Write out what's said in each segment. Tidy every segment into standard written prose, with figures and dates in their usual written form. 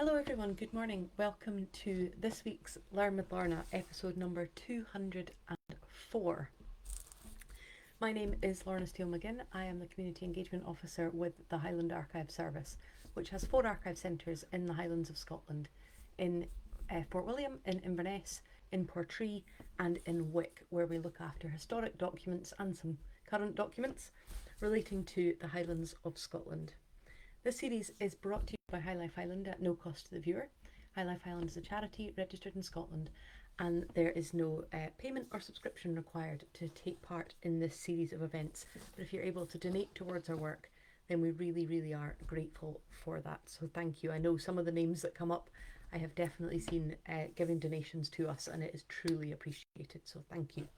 Hello everyone, good morning. Welcome to this week's Learn with Lorna, episode number 204. My name is Lorna Steele-McGinn. I am the Community Engagement Officer with the Highland Archive Service, which has 4 archive centres in the Highlands of Scotland, in Fort William, in Inverness, in Portree and in Wick, where we look after historic documents and some current documents relating to the Highlands of Scotland. This series is brought to you by High Life Highland at no cost to the viewer. High Life Highland is a charity registered in Scotland, and there is no payment or subscription required to take part in this series of events. But if you're able to donate towards our work, then we really are grateful for that. So thank you. I know some of the names that come up, I have definitely seen giving donations to us, and it is truly appreciated. So thank you.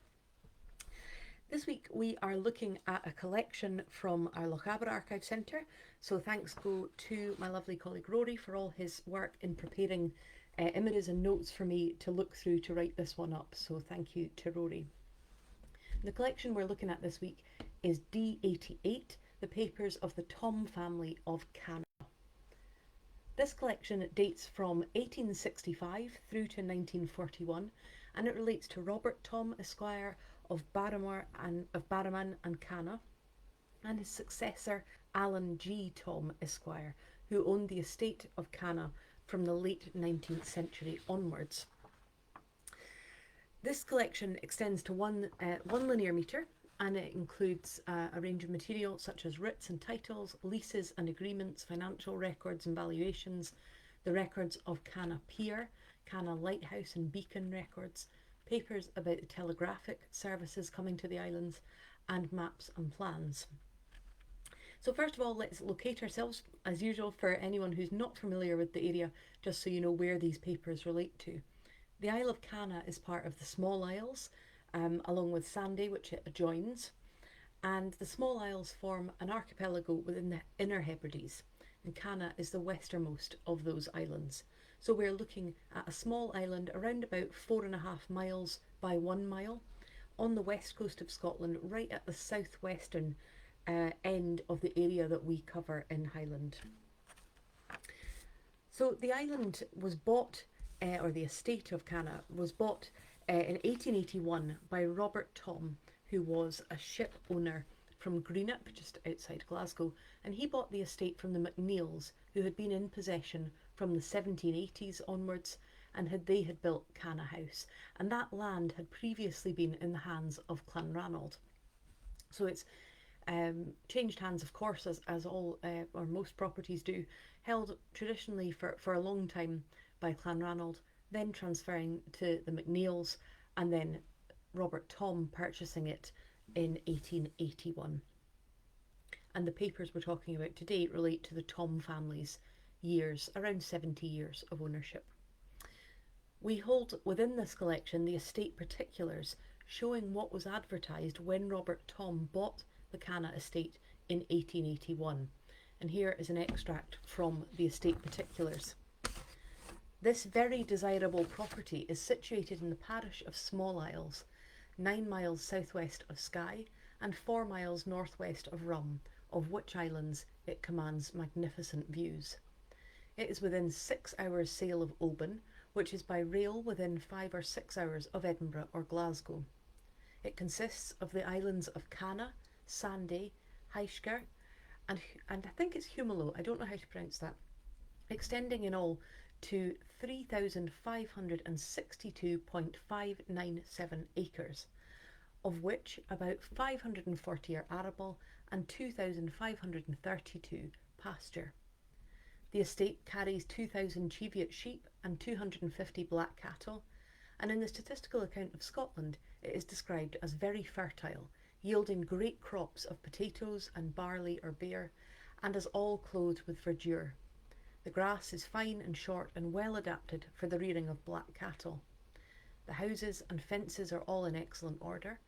This week we are looking at a collection from our Lochaber Archive Centre, so thanks go to my lovely colleague Rory for all his work in preparing images and notes for me to look through to write this one up, so thank you to Rory. The collection we're looking at this week is D88, the papers of the Thom family of Canna. This collection dates from 1865 through to 1941, and it relates to Robert Thom, Esquire, of Barraman and Canna, and his successor Alan G. Thom, Esquire, who owned the estate of Canna from the late 19th century onwards. This collection extends to one linear metre, and it includes a range of material such as writs and titles, leases and agreements, financial records and valuations, the records of Canna Pier, Canna Lighthouse and Beacon records, papers about the telegraphic services coming to the islands, and maps and plans. So first of all, let's locate ourselves, as usual, for anyone who's not familiar with the area, just so you know where these papers relate to. The Isle of Canna is part of the Small Isles, along with Sandy, which it adjoins, and the Small Isles form an archipelago within the Inner Hebrides, and Canna is the westernmost of those islands. So we're looking at a small island around about 4.5 miles by 1 mile on the west coast of Scotland, right at the southwestern end of the area that we cover in Highland. So the island was bought, or the estate of Canna was bought in 1881 by Robert Thom, who was a ship owner from Greenup, just outside Glasgow, and he bought the estate from the McNeils, who had been in possession from the 1780s onwards, and they had built Canna House, and that land had previously been in the hands of Clanranald. So it's changed hands, of course, as all or most properties do, held traditionally for a long time by Clanranald, then transferring to the McNeils, and then Robert Thom purchasing it in 1881. And the papers we're talking about today relate to the Thom family's years, around 70 years of ownership. We hold within this collection the estate particulars, showing what was advertised when Robert Thom bought the Canna estate in 1881. And here is an extract from the estate particulars. This very desirable property is situated in the parish of Small Isles, 9 miles southwest of Skye and 4 miles northwest of Rum, of which islands it commands magnificent views. It is within 6 hours' sail of Oban, which is by rail within 5 or 6 hours of Edinburgh or Glasgow. It consists of the islands of Canna, Sandy, Heisker, and I think it's Humolo, I don't know how to pronounce that, extending in all to 3,562.597 acres, of which about 540 are arable and 2,532 pasture. The estate carries 2,000 Cheviot sheep and 250 black cattle, and in the statistical account of Scotland it is described as very fertile, yielding great crops of potatoes and barley or beer, and as all clothed with verdure. The grass is fine and short and well adapted for the rearing of black cattle. The houses and fences are all in excellent order,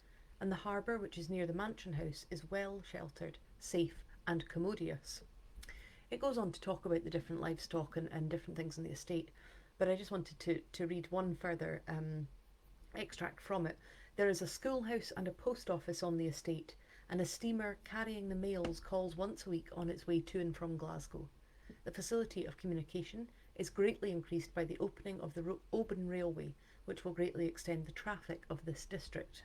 and the harbour, which is near the mansion house, is well sheltered, safe and commodious. It goes on to talk about the different livestock and different things in the estate, but I just wanted to read one further extract from it. There is a schoolhouse and a post office on the estate, and a steamer carrying the mails calls once a week on its way to and from Glasgow. The facility of communication is greatly increased by the opening of the Oban Railway, which will greatly extend the traffic of this district.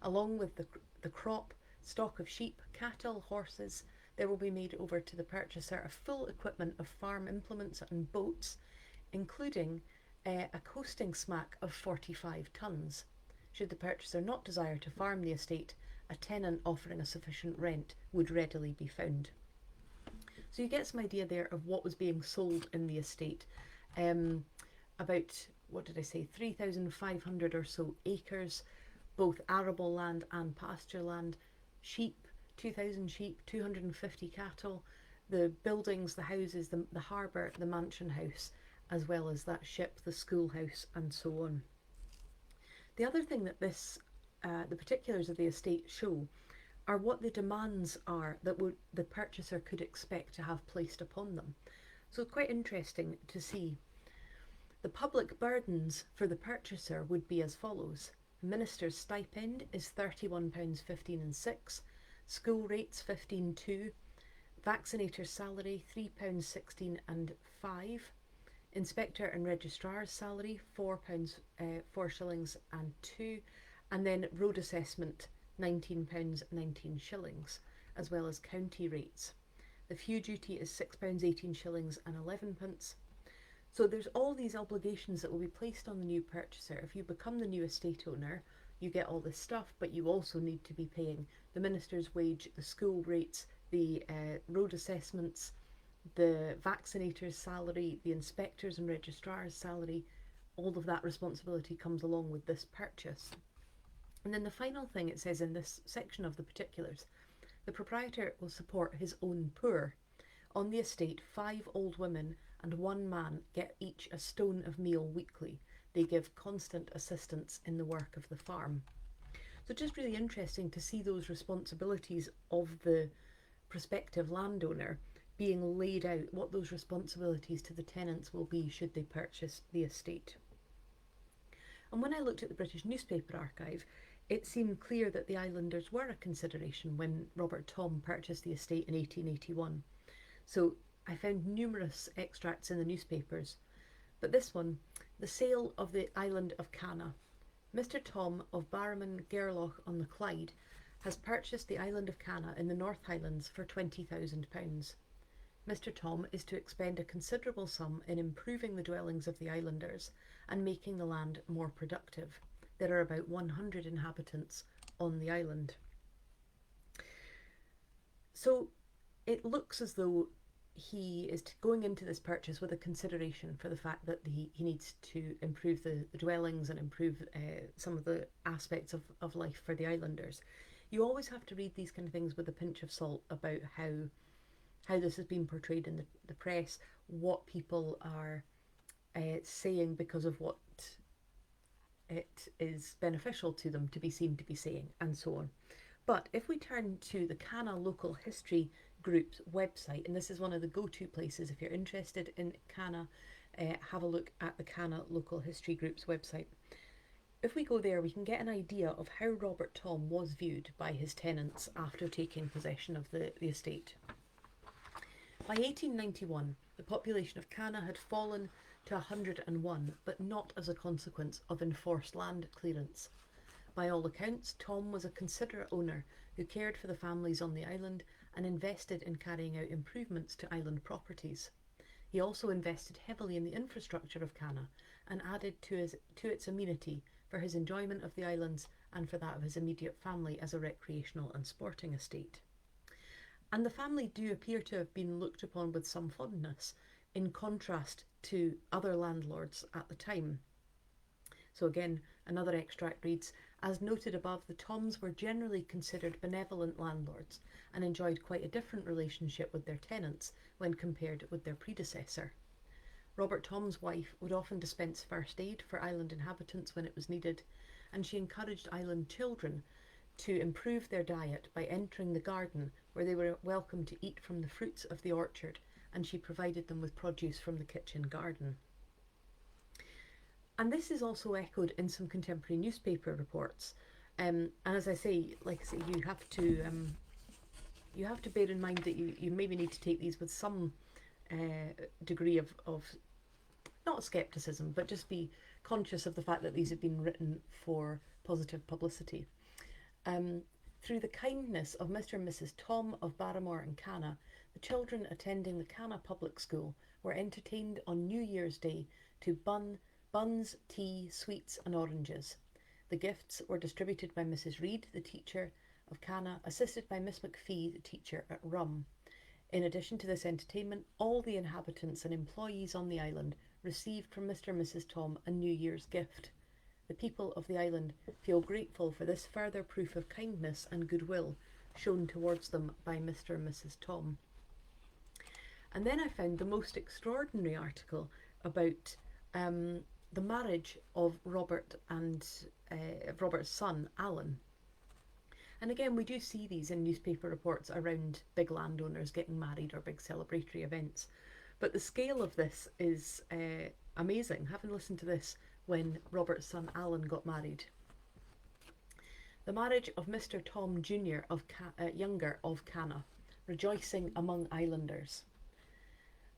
Along with the crop, stock of sheep, cattle, horses, there will be made over to the purchaser a full equipment of farm implements and boats, including a coasting smack of 45 tons. Should the purchaser not desire to farm the estate, a tenant offering a sufficient rent would readily be found. So you get some idea there of what was being sold in the estate. About, 3,500 or so acres, both arable land and pasture land, sheep, 2,000 sheep, 250 cattle, the buildings, the houses, the harbour, the mansion house, as well as that ship, the schoolhouse, and so on. The other thing that the particulars of the estate show are what the demands are that the purchaser could expect to have placed upon them. So it's quite interesting to see. The public burdens for the purchaser would be as follows. Minister's stipend is £31.15 and 6, school rates 15.2, vaccinator's salary £3.16 and 5, inspector and registrar's salary £4 shillings and 2, and then road assessment £19 19 shillings, as well as county rates. The few duty is £6 18 shillings and 11 pence. So there's all these obligations that will be placed on the new purchaser. If you become the new estate owner, you get all this stuff, but you also need to be paying the minister's wage, the school rates, the road assessments, the vaccinator's salary, the inspector's and registrar's salary. All of that responsibility comes along with this purchase. And then the final thing it says in this section of the particulars, the proprietor will support his own poor. On the estate, 5 old women and 1 man get each a stone of meal weekly. They give constant assistance in the work of the farm. So just really interesting to see those responsibilities of the prospective landowner being laid out, what those responsibilities to the tenants will be should they purchase the estate. And when I looked at the British Newspaper Archive, it seemed clear that the islanders were a consideration when Robert Thom purchased the estate in 1881. So I found numerous extracts in the newspapers, but this one, the sale of the island of Canna. Mr. Thom of Barraman Gairloch on the Clyde has purchased the island of Canna in the North Highlands for £20,000. Mr. Thom is to expend a considerable sum in improving the dwellings of the islanders and making the land more productive. There are about 100 inhabitants on the island. So it looks as though he is going into this purchase with a consideration for the fact that he needs to improve the dwellings and improve some of the aspects of life for the islanders. You always have to read these kind of things with a pinch of salt about how this has been portrayed in the press, what people are saying because of what it is beneficial to them to be seen to be saying, and so on. But if we turn to the Canna Local History Group's website, and this is one of the go-to places if you're interested in Canna, have a look at the Canna Local History Group's website. If we go there, we can get an idea of how Robert Thom was viewed by his tenants after taking possession of the estate. By 1891, the population of Canna had fallen to 101, but not as a consequence of enforced land clearance. By all accounts, Thom was a considerate owner who cared for the families on the island and invested in carrying out improvements to island properties. He also invested heavily in the infrastructure of Canna and added to its amenity for his enjoyment of the islands and for that of his immediate family as a recreational and sporting estate. And the family do appear to have been looked upon with some fondness, in contrast to other landlords at the time. So again, another extract reads, as noted above, the Thoms were generally considered benevolent landlords and enjoyed quite a different relationship with their tenants when compared with their predecessor. Robert Thom's wife would often dispense first aid for island inhabitants when it was needed, and she encouraged island children to improve their diet by entering the garden where they were welcome to eat from the fruits of the orchard, and she provided them with produce from the kitchen garden. And this is also echoed in some contemporary newspaper reports. And as I say, you have to bear in mind that you maybe need to take these with some degree of not scepticism, but just be conscious of the fact that these have been written for positive publicity. Through the kindness of Mr. and Mrs. Thom of Barrymore and Canna, the children attending the Canna Public School were entertained on New Year's Day to buns, tea, sweets and oranges. The gifts were distributed by Mrs. Reed, the teacher of Canna, assisted by Miss McPhee, the teacher at Rum. In addition to this entertainment, all the inhabitants and employees on the island received from Mr. and Mrs. Thom a New Year's gift. The people of the island feel grateful for this further proof of kindness and goodwill shown towards them by Mr. and Mrs. Thom. And then I found the most extraordinary article about the marriage of Robert and Robert's son, Alan. And again, we do see these in newspaper reports around big landowners getting married or big celebratory events. But the scale of this is amazing. Having listened to this when Robert's son Alan got married. The marriage of Mr. Thom Jr. Younger of Canna, rejoicing among islanders.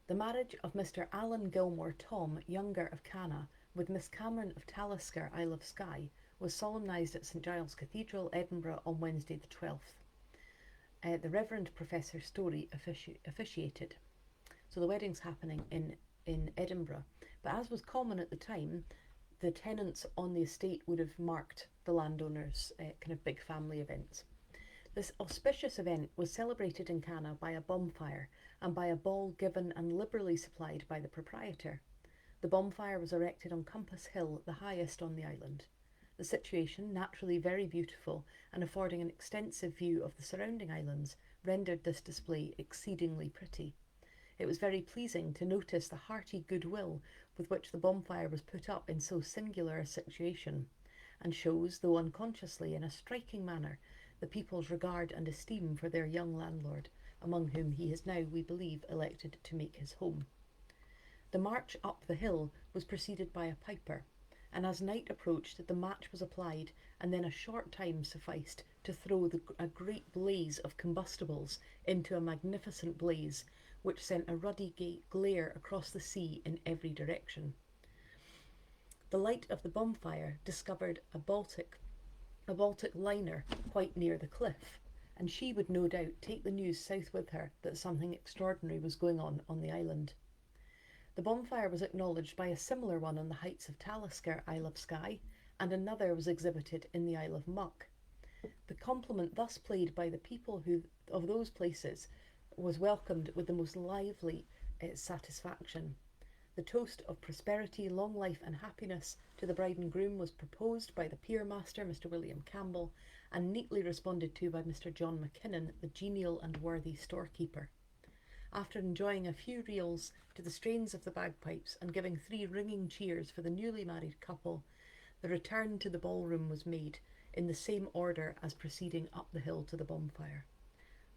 The marriage of Mr. Alan Gilmore Thom, Younger of Canna, with Miss Cameron of Talisker, Isle of Skye, was solemnised at St Giles Cathedral, Edinburgh, on Wednesday the 12th. The Reverend Professor Story officiated. So the wedding's happening in Edinburgh. But as was common at the time, the tenants on the estate would have marked the landowners' kind of big family events. This auspicious event was celebrated in Canna by a bonfire and by a ball given and liberally supplied by the proprietor. The bonfire was erected on Compass Hill, the highest on the island. The situation, naturally very beautiful and affording an extensive view of the surrounding islands, rendered this display exceedingly pretty. It was very pleasing to notice the hearty goodwill with which the bonfire was put up in so singular a situation, and shows, though unconsciously, in a striking manner, the people's regard and esteem for their young landlord, among whom he has now, we believe, elected to make his home. The march up the hill was preceded by a piper, and as night approached the match was applied, and then a short time sufficed to throw a great blaze of combustibles into a magnificent blaze, which sent a ruddy glare across the sea in every direction. The light of the bonfire discovered a Baltic liner quite near the cliff, and she would no doubt take the news south with her that something extraordinary was going on the island. The bonfire was acknowledged by a similar one on the heights of Talisker, Isle of Skye, and another was exhibited in the Isle of Muck. The compliment thus played by the people of those places was welcomed with the most lively satisfaction. The toast of prosperity, long life and happiness to the bride and groom was proposed by the pier master, Mr. William Campbell, and neatly responded to by Mr. John McKinnon, the genial and worthy storekeeper. After enjoying a few reels to the strains of the bagpipes and giving 3 ringing cheers for the newly married couple, the return to the ballroom was made in the same order as proceeding up the hill to the bonfire.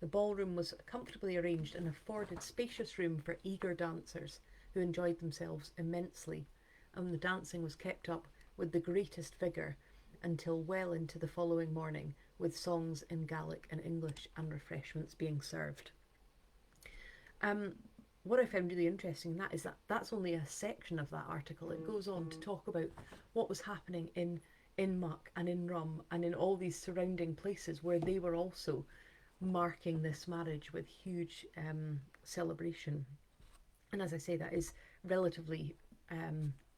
The ballroom was comfortably arranged and afforded spacious room for eager dancers who enjoyed themselves immensely, and the dancing was kept up with the greatest vigour until well into the following morning, with songs in Gaelic and English and refreshments being served. What I found really interesting in that is that that's only a section of that article. It goes on to talk about what was happening in Muck and in Rum and in all these surrounding places where they were also marking this marriage with huge celebration. And as I say, that is relatively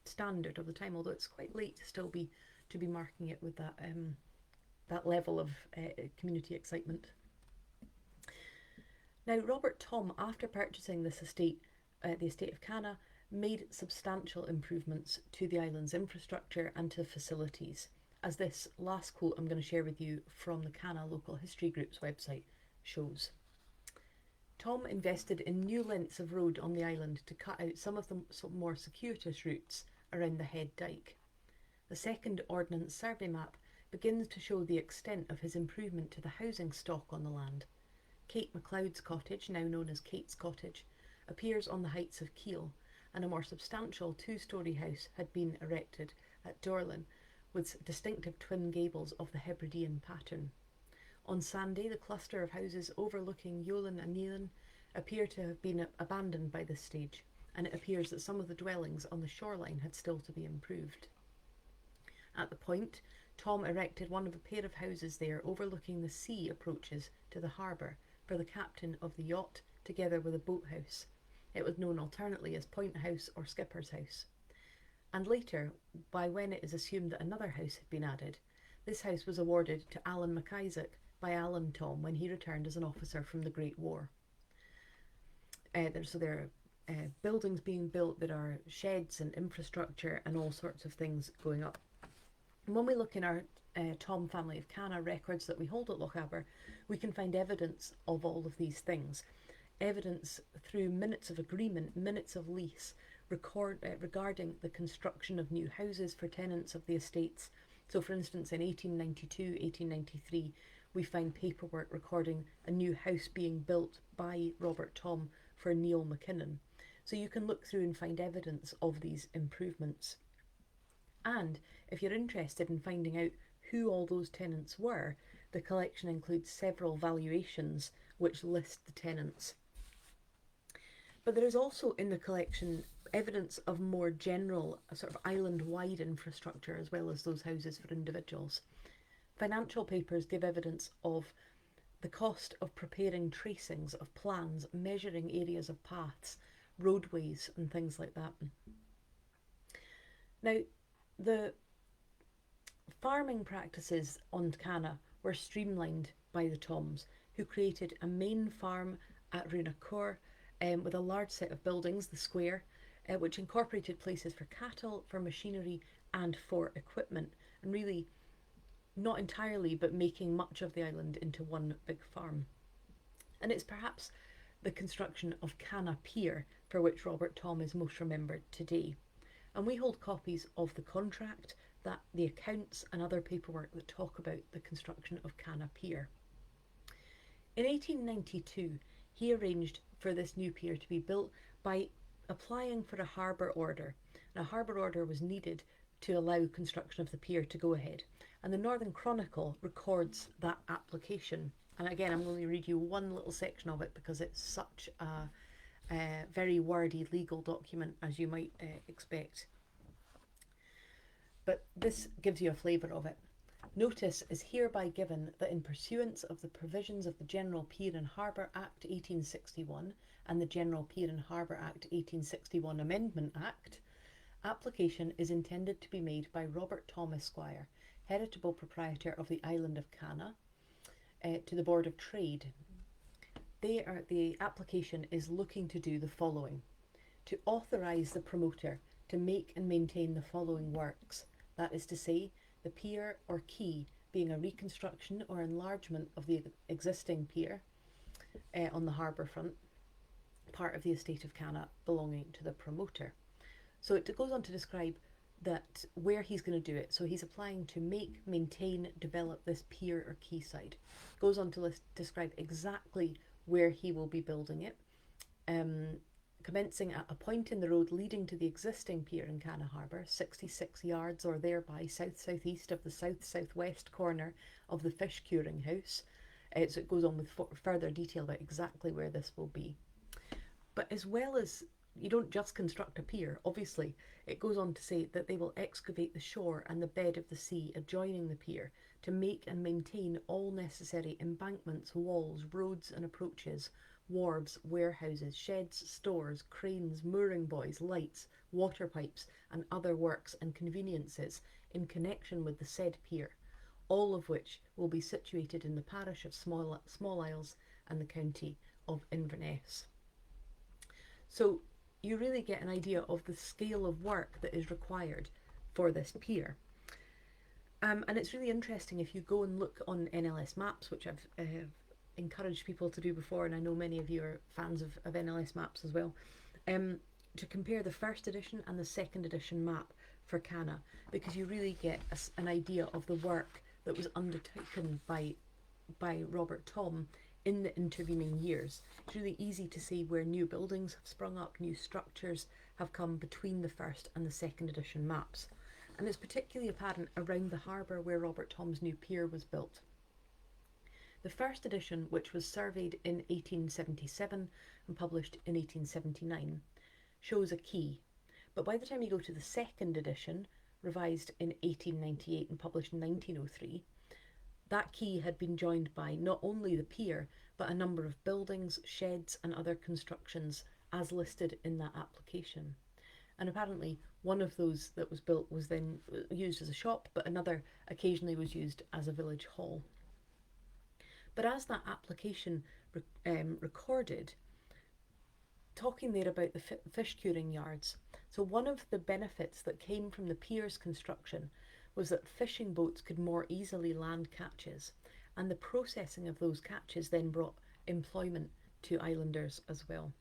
standard of the time, although it's quite late to still be marking it with that level of community excitement. Now, Robert Thom, after purchasing this estate, the estate of Canna, made substantial improvements to the island's infrastructure and to facilities, as this last quote I'm going to share with you from the Canna Local History Group's website shows. Thom invested in new lengths of road on the island to cut out some of the more circuitous routes around the head dyke. The second Ordnance Survey map begins to show the extent of his improvement to the housing stock on the land. Kate MacLeod's cottage, now known as Kate's Cottage, appears on the heights of Kiel, and a more substantial 2-storey house had been erected at Dorlin, with distinctive twin gables of the Hebridean pattern. On Sanday, the cluster of houses overlooking Yolin and Neilin appear to have been abandoned by this stage, and it appears that some of the dwellings on the shoreline had still to be improved. At the point, Thom erected one of a pair of houses there overlooking the sea approaches to the harbour for the captain of the yacht, together with a boathouse. It was known alternately as Point House or Skipper's House. And later, by when it is assumed that another house had been added, this house was awarded to Alan MacIsaac by Alan Thom when he returned as an officer from the Great War. There are buildings being built, there are sheds and infrastructure and all sorts of things going up. And when we look in our Thom family of Canna records that we hold at Lochaber, we can find evidence of all of these things. Evidence through minutes of agreement, minutes of lease, regarding the construction of new houses for tenants of the estates. So for instance, in 1892, 1893, we find paperwork recording a new house being built by Robert Thom for Neil McKinnon. So you can look through and find evidence of these improvements. And if you're interested in finding out who all those tenants were, the collection includes several valuations which list the tenants. But there is also in the collection evidence of more general sort of island-wide infrastructure as well as those houses for individuals. Financial papers give evidence of the cost of preparing tracings of plans, measuring areas of paths, roadways and things like that. Now, the farming practices on Canna were streamlined by the Thoms, who created a main farm at Runacour with a large set of buildings, the square, which incorporated places for cattle, for machinery and for equipment, and really not entirely but making much of the island into one big farm. And it's perhaps the construction of Canna Pier for which Robert Thom is most remembered today. And we hold copies of the contract, that the accounts and other paperwork that talk about the construction of Canna Pier. In 1892, he arranged for this new pier to be built by applying for a harbour order. And a harbour order was needed to allow construction of the pier to go ahead. And the Northern Chronicle records that application. And again, I'm going to read you one little section of it because it's such a very wordy legal document, as you might expect. But this gives you a flavour of it. Notice is hereby given that in pursuance of the provisions of the General Pier and Harbour Act 1861 and the General Pier and Harbour Act 1861 Amendment Act, application is intended to be made by Robert Thom Esquire, heritable proprietor of the island of Canna, to the Board of Trade. The application is looking to do the following: to authorise the promoter to make and maintain the following works, that is to say, the pier or quay being a reconstruction or enlargement of the existing pier on the harbour front, part of the estate of Canna belonging to the promoter. So it goes on to describe that where he's going to do it. So he's applying to make, maintain, develop this pier or quayside. Goes on to describe exactly where he will be building it, commencing at a point in the road leading to the existing pier in Canna Harbour, 66 yards or thereby south-southeast of the south-southwest corner of the fish curing house. So it goes on with further detail about exactly where this will be. But as well as you don't just construct a pier, obviously, it goes on to say that they will excavate the shore and the bed of the sea adjoining the pier to make and maintain all necessary embankments, walls, roads and approaches, wharves, warehouses, sheds, stores, cranes, mooring buoys, lights, water pipes and other works and conveniences in connection with the said pier, all of which will be situated in the parish of Small Isles and the county of Inverness. So you really get an idea of the scale of work that is required for this pier. And it's really interesting if you go and look on NLS maps, which I've encouraged people to do before, and I know many of you are fans of NLS maps as well, to compare the first edition and the second edition map for Canna, because you really get an idea of the work that was undertaken by Robert Thom in the intervening years. It's really easy to see where new buildings have sprung up, new structures have come between the first and the second edition maps. And it's particularly apparent around the harbour where Robert Thom's new pier was built. The first edition, which was surveyed in 1877 and published in 1879, shows a quay, but by the time you go to the second edition, revised in 1898 and published in 1903, that quay had been joined by not only the pier, but a number of buildings, sheds and other constructions as listed in that application. And apparently one of those that was built was then used as a shop, but another occasionally was used as a village hall. But as that application recorded, talking there about the fish curing yards, so one of the benefits that came from the pier's construction was that fishing boats could more easily land catches, and the processing of those catches then brought employment to islanders as well.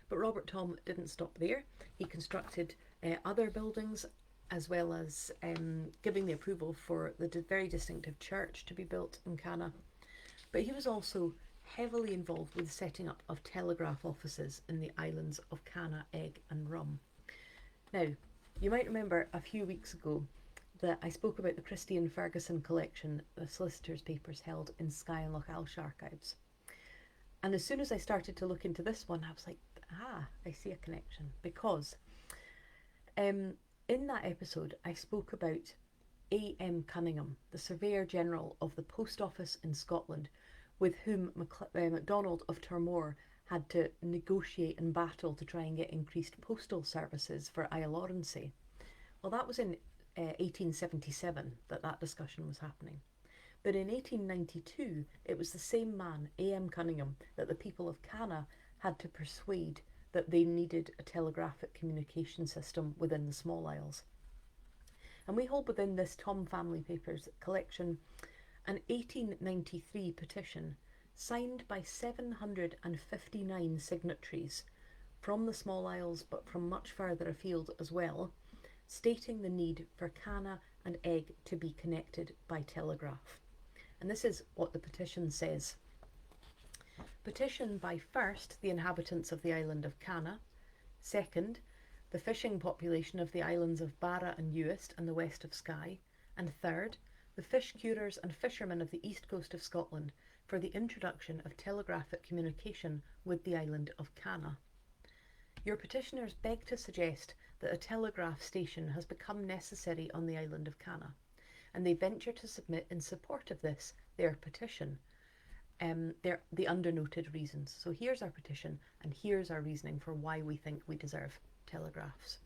But Robert Thom didn't stop there. He constructed other buildings, as well as giving the approval for the very distinctive church to be built in Canna. But he was also heavily involved with the setting up of telegraph offices in the islands of Canna, Egg and Rum. Now, you might remember a few weeks ago that I spoke about the Christie and Ferguson collection of solicitors' papers held in Skye and Loch Alsh archives. And as soon as I started to look into this one, I was like, I see a connection. Because in that episode, I spoke about A.M. Cunningham, the Surveyor General of the Post Office in Scotland, with whom MacDonald of Tormore had to negotiate and battle to try and get increased postal services for Isle Oronsay. Well, that was in 1877 that discussion was happening. But in 1892, it was the same man, A.M. Cunningham, that the people of Canna had to persuade that they needed a telegraphic communication system within the Small Isles. And we hold within this Thom family papers collection an 1893 petition signed by 759 signatories from the Small Isles, but from much further afield as well, stating the need for Canna and Egg to be connected by telegraph. And this is what the petition says. Petition by first, the inhabitants of the island of Canna; second, the fishing population of the islands of Barra and Uist and the west of Skye; and third, the fish curers and fishermen of the east coast of Scotland, for the introduction of telegraphic communication with the island of Canna. Your petitioners beg to suggest that a telegraph station has become necessary on the island of Canna, and they venture to submit in support of this their petition, the undernoted reasons. So here's our petition, and here's our reasoning for why we think we deserve telegraphs.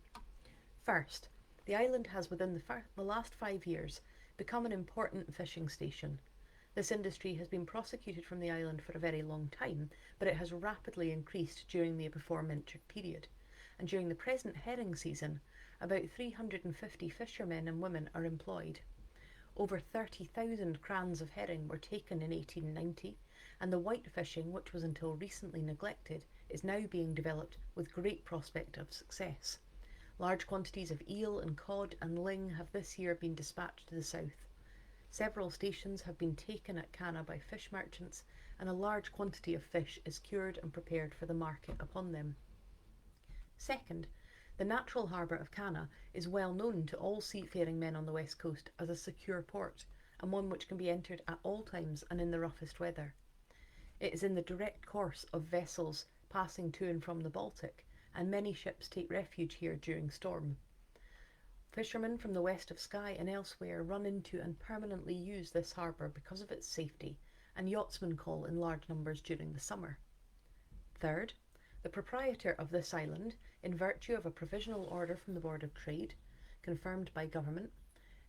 First, the island has within the last 5 years become an important fishing station. This industry has been prosecuted from the island for a very long time, but it has rapidly increased during the before-mentioned period. And during the present herring season, about 350 fishermen and women are employed. Over 30,000 crans of herring were taken in 1890, and the white fishing, which was until recently neglected, is now being developed with great prospect of success. Large quantities of eel and cod and ling have this year been dispatched to the south. Several stations have been taken at Canna by fish merchants, and a large quantity of fish is cured and prepared for the market upon them. Second, the natural harbour of Canna is well known to all seafaring men on the west coast as a secure port, and one which can be entered at all times and in the roughest weather. It is in the direct course of vessels passing to and from the Baltic, and many ships take refuge here during storm. Fishermen from the west of Skye and elsewhere run into and permanently use this harbour because of its safety, and yachtsmen call in large numbers during the summer. Third, the proprietor of this island, in virtue of a provisional order from the Board of Trade, confirmed by government,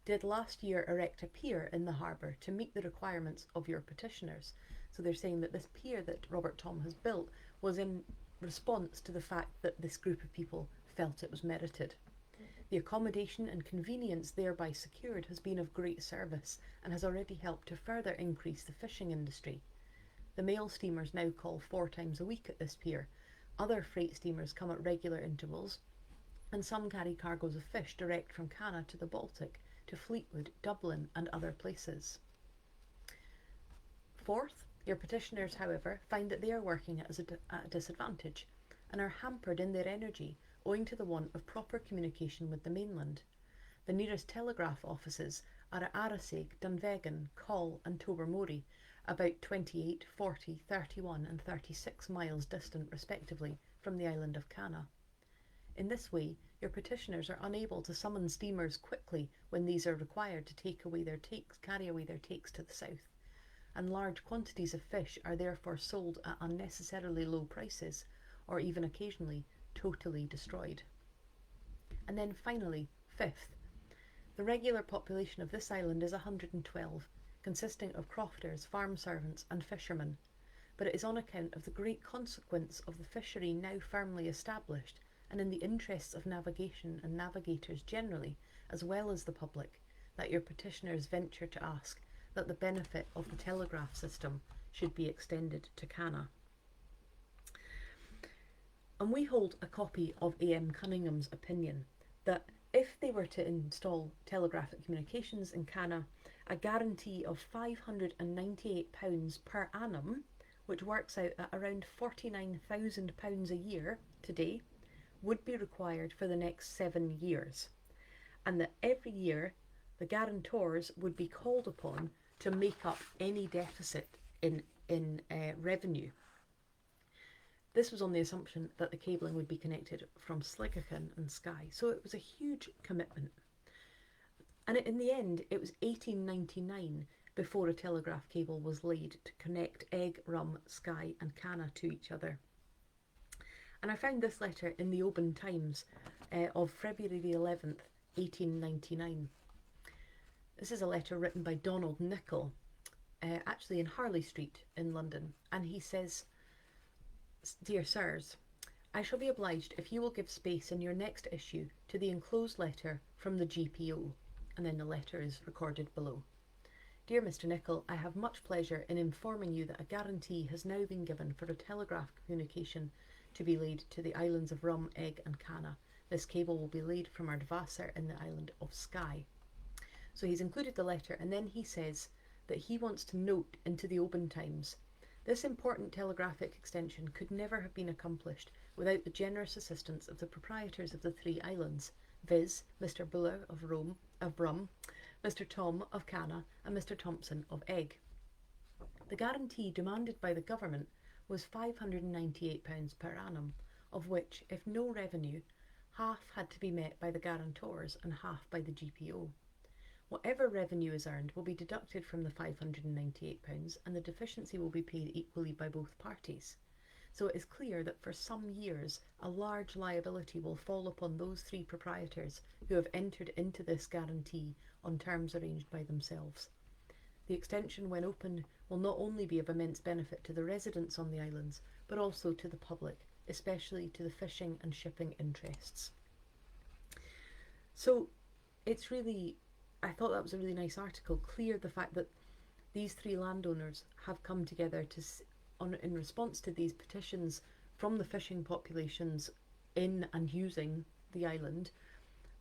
did last year erect a pier in the harbour to meet the requirements of your petitioners. So they're saying that this pier that Robert Thom has built was in response to the fact that this group of people felt it was merited. The accommodation and convenience thereby secured has been of great service and has already helped to further increase the fishing industry. The mail steamers now call 4 times a week at this pier. Other freight steamers come at regular intervals, and some carry cargoes of fish direct from Canna to the Baltic, to Fleetwood, Dublin and other places. Fourth, your petitioners, however, find that they are working at a disadvantage and are hampered in their energy owing to the want of proper communication with the mainland. The nearest telegraph offices are at Arasig, Dunvegan, Coll and Tobermory, about 28, 40, 31 and 36 miles distant respectively from the island of Canna. In this way, your petitioners are unable to summon steamers quickly when these are required to carry away their takes to the south, and large quantities of fish are therefore sold at unnecessarily low prices, or even occasionally totally destroyed. And then finally, fifth, the regular population of this island is 112, consisting of crofters, farm servants and fishermen, but it is on account of the great consequence of the fishery now firmly established, and in the interests of navigation and navigators generally, as well as the public, that your petitioners venture to ask that the benefit of the telegraph system should be extended to Canna. And we hold a copy of A.M. Cunningham's opinion that if they were to install telegraphic communications in Canna, a guarantee of £598 per annum, which works out at around £49,000 a year today, would be required for the next 7 years, and that every year the guarantors would be called upon to make up any deficit in revenue. This was on the assumption that the cabling would be connected from Sligachan and Skye, so it was a huge commitment. And in the end, it was 1899 before a telegraph cable was laid to connect Egg, Rum, Skye and Canna to each other. And I found this letter in the Oban Times of February the 11th, 1899. This is a letter written by Donald Nicol, actually in Harley Street in London, and he says, "Dear Sirs, I shall be obliged if you will give space in your next issue to the enclosed letter from the GPO," and then the letter is recorded below. "Dear Mr. Nicol, I have much pleasure in informing you that a guarantee has now been given for a telegraph communication to be laid to the islands of Rum, Egg and Canna. This cable will be laid from Ardvassar in the island of Skye." So he's included the letter, and then he says that he wants to note into the Oban Times, "This important telegraphic extension could never have been accomplished without the generous assistance of the proprietors of the 3 islands, viz. Mr. Buller of Rum, Mr. Thom of Canna and Mr. Thompson of Egg. The guarantee demanded by the government was £598 per annum, of which, if no revenue, half had to be met by the guarantors and half by the GPO. Whatever revenue is earned will be deducted from the £598 and the deficiency will be paid equally by both parties. So it is clear that for some years a large liability will fall upon those 3 proprietors who have entered into this guarantee on terms arranged by themselves. The extension, when opened, will not only be of immense benefit to the residents on the islands, but also to the public, especially to the fishing and shipping interests." So it's really, I thought that was a really nice article, clear the fact that these 3 landowners have come together in response to these petitions from the fishing populations in and using the island,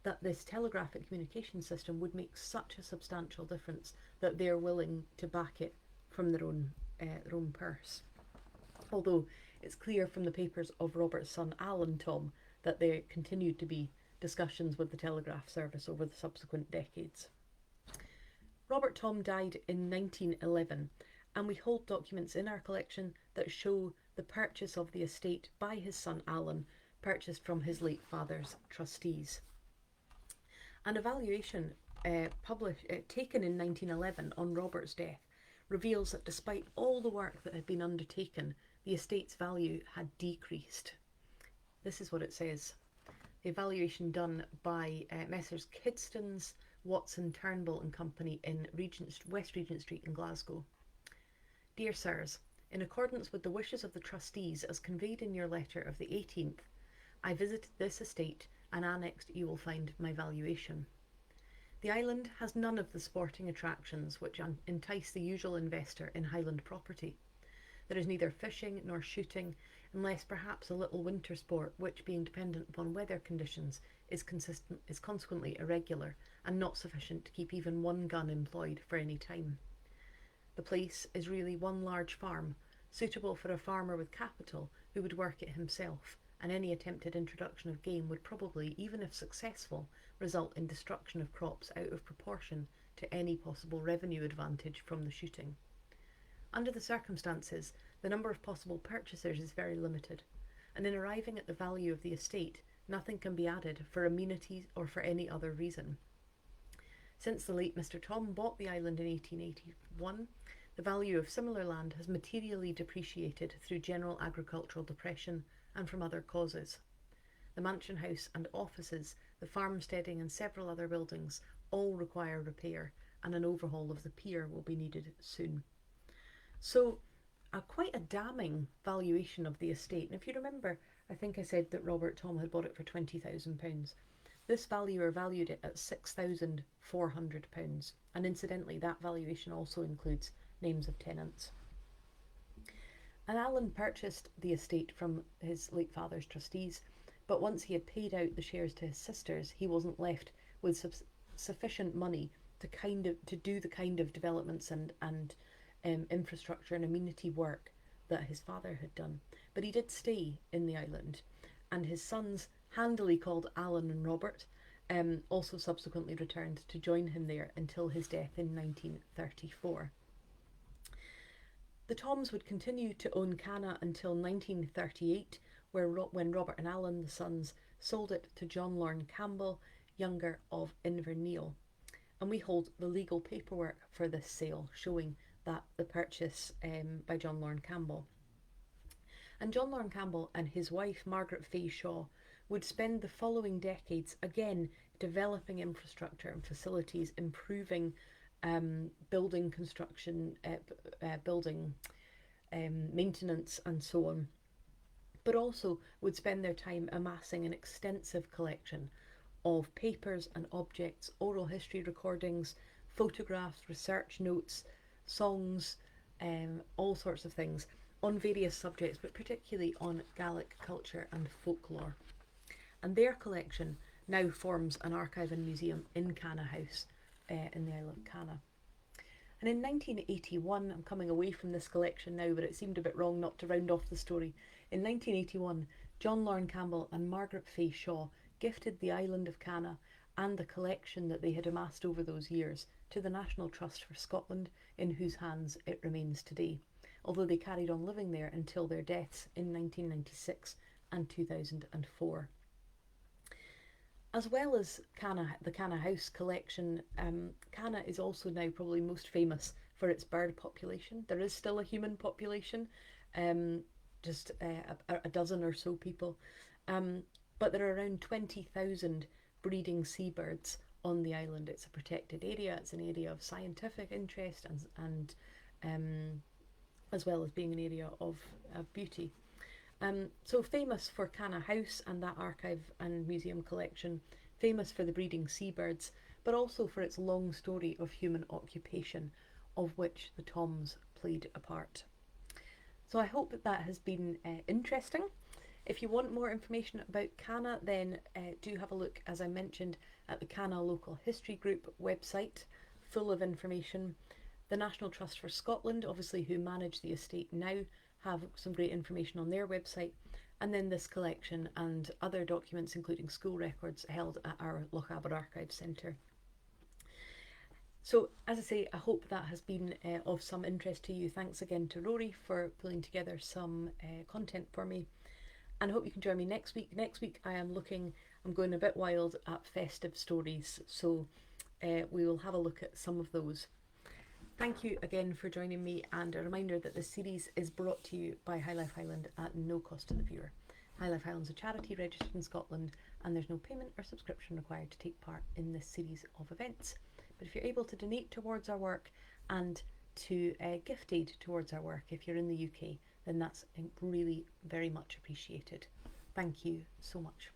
that this telegraphic communication system would make such a substantial difference that they're willing to back it from their own purse. Although it's clear from the papers of Robert's son Alan Thom that there continued to be discussions with the telegraph service over the subsequent decades. Robert Thom died in 1911, and we hold documents in our collection that show the purchase of the estate by his son Alan, purchased from his late father's trustees. And a valuation taken in 1911 on Robert's death reveals that despite all the work that had been undertaken, the estate's value had decreased. This is what it says. The evaluation done by Messrs Kidstons, Watson, Turnbull and Company in West Regent Street in Glasgow. "Dear Sirs, in accordance with the wishes of the trustees as conveyed in your letter of the 18th, I visited this estate and annexed you will find my valuation. The island has none of the sporting attractions which entice the usual investor in Highland property. There is neither fishing nor shooting, unless perhaps a little winter sport which, being dependent upon weather conditions, is consequently irregular and not sufficient to keep even one gun employed for any time. The place is really one large farm, suitable for a farmer with capital who would work it himself, and any attempted introduction of game would probably, even if successful, result in destruction of crops out of proportion to any possible revenue advantage from the shooting. Under the circumstances, the number of possible purchasers is very limited, and in arriving at the value of the estate, nothing can be added for amenities or for any other reason. Since the late Mr. Thom bought the island in 1881, the value of similar land has materially depreciated through general agricultural depression and from other causes. The mansion house and offices, the farmsteading and several other buildings all require repair, and an overhaul of the pier will be needed soon. So, quite a damning valuation of the estate. And if you remember, I think I said that Robert Thom had bought it for £20,000. This valuer valued it at £6,400, and incidentally that valuation also includes names of tenants. And Alan purchased the estate from his late father's trustees, but once he had paid out the shares to his sisters, he wasn't left with sufficient money to do the kind of developments and infrastructure and amenity work that his father had done. But he did stay in the island, and his sons, handily called Alan and Robert, also subsequently returned to join him there until his death in 1934. The Thoms would continue to own Canna until 1938, when Robert and Alan, the sons, sold it to John Lorna Campbell, younger of Inverness. And we hold the legal paperwork for this sale, showing that the purchase by John Lorna Campbell. And John Lorna Campbell and his wife, Margaret Fay Shaw, would spend the following decades again developing infrastructure and facilities, improving building construction, building maintenance and so on, but also would spend their time amassing an extensive collection of papers and objects, oral history recordings, photographs, research notes, songs, all sorts of things on various subjects, but particularly on Gaelic culture and folklore. And their collection now forms an archive and museum in Canna House in the Isle of Canna. And in 1981, I'm coming away from this collection now, but it seemed a bit wrong not to round off the story. In 1981, John Lorna Campbell and Margaret Fay Shaw gifted the island of Canna and the collection that they had amassed over those years to the National Trust for Scotland, in whose hands it remains today, although they carried on living there until their deaths in 1996 and 2004. As well as the Canna House collection, Canna is also now probably most famous for its bird population. There is still a human population, just a dozen or so people, but there are around 20,000 breeding seabirds on the island. It's a protected area. It's an area of scientific interest and as well as being an area of beauty. So famous for Canna House and that archive and museum collection, famous for the breeding seabirds, but also for its long story of human occupation, of which the Thoms played a part. So I hope that has been interesting. If you want more information about Canna, then do have a look, as I mentioned, at the Canna Local History Group website, full of information. The National Trust for Scotland, obviously, who manage the estate now, have some great information on their website, and then this collection and other documents, including school records, held at our Lochaber Archive Centre. So, as I say, I hope that has been of some interest to you. Thanks again to Rory for pulling together some content for me, and I hope you can join me next week. Next week I'm going a bit wild at festive stories, so we will have a look at some of those. Thank you again for joining me, and a reminder that this series is brought to you by High Life Highland at no cost to the viewer. High Life Highland is a charity registered in Scotland, and there's no payment or subscription required to take part in this series of events. But if you're able to donate towards our work and to gift aid towards our work if you're in the UK, then that's really very much appreciated. Thank you so much.